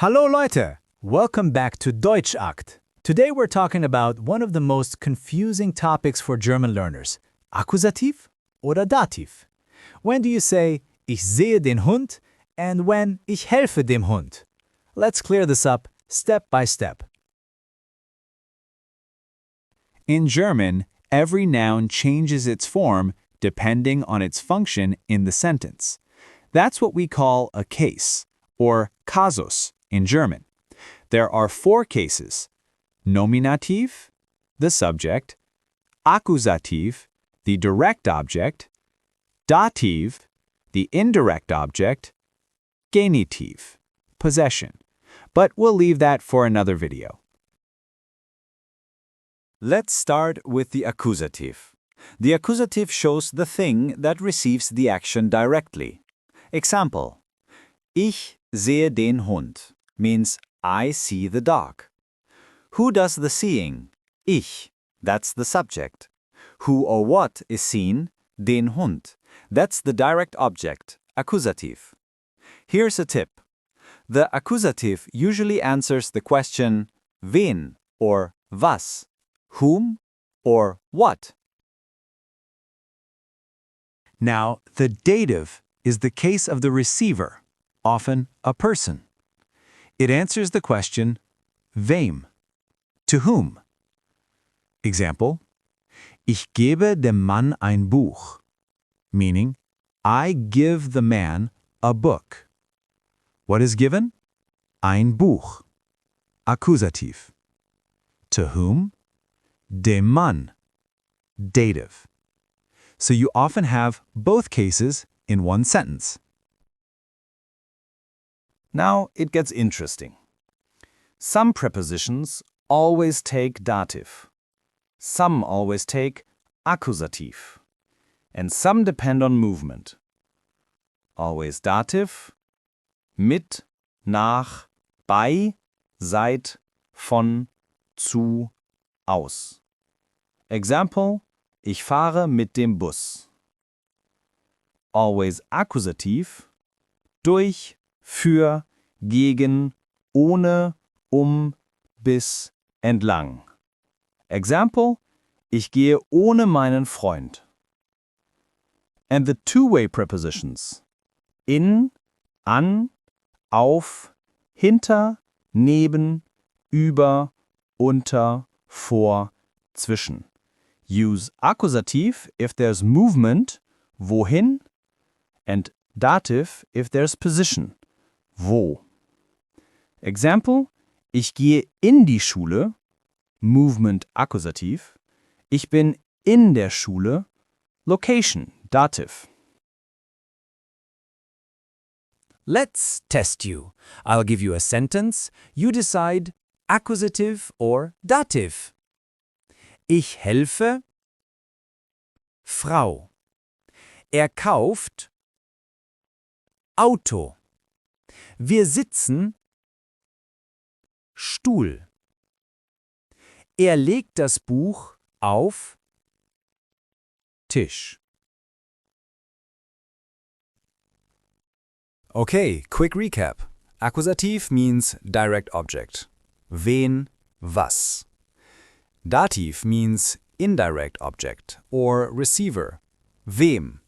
Hallo Leute! Welcome back to Deutsch Akt. Today we're talking about one of the most confusing topics for German learners. Akkusativ oder Dativ? When do you say, ich sehe den Hund, and when, ich helfe dem Hund? Let's clear this up step by step. In German, every noun changes its form depending on its function in the sentence. That's what we call a case, or Kasus in German. There are 4 cases: Nominativ, the subject; Akkusativ, the direct object; Dativ, the indirect object; Genitiv, possession. But we'll leave that for another video. Let's start with the accusative. The accusative shows the thing that receives the action directly. Example: Ich sehe den Hund means I see the dog. Who does the seeing? Ich. That's the subject. Who or what is seen? Den Hund. That's the direct object, accusative. Here's a tip. The accusative usually answers the question wen or was, whom or what. Now, the dative is the case of the receiver, often a person. It answers the question wem, to whom. Example: Ich gebe dem Mann ein Buch, meaning I give the man a book. What is given? Ein Buch. Akkusativ. To whom? Dem Mann. Dative. So you often have both cases in one sentence. Now it gets interesting. Some prepositions always take dative. Some always take accusative. And some depend on movement. Always dative, mit, nach, bei, seit, von, zu, aus. Example: Ich fahre mit dem Bus. Always accusative, durch, für, gegen, ohne, bis, entlang. Example: Ich gehe ohne meinen Freund. And the two-way prepositions: in, an, auf, hinter, neben, über, unter, vor, zwischen. Use accusative if there's movement, wohin, and dative if there's position, wo. Example: Ich gehe in die Schule, movement accusative. Ich bin in der Schule, location, dative. Let's test you. I'll give you a sentence. You decide accusative or dative. Ich helfe Frau. Er kauft Auto. Wir sitzen Stuhl. Er legt das Buch auf Tisch. Okay, quick recap. Akkusativ means direct object. Wen, was. Dativ means indirect object or receiver. Wem.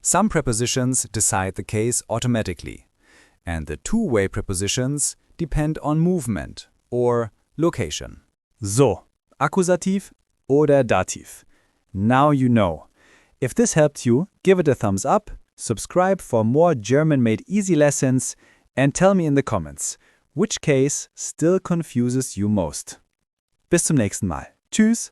Some prepositions decide the case automatically, and the two-way prepositions depend on movement or location. So, Akkusativ oder Dativ. Now you know. If this helped you, give it a thumbs up, subscribe for more German-made easy lessons, and tell me in the comments, which case still confuses you most. Bis zum nächsten Mal. Tschüss!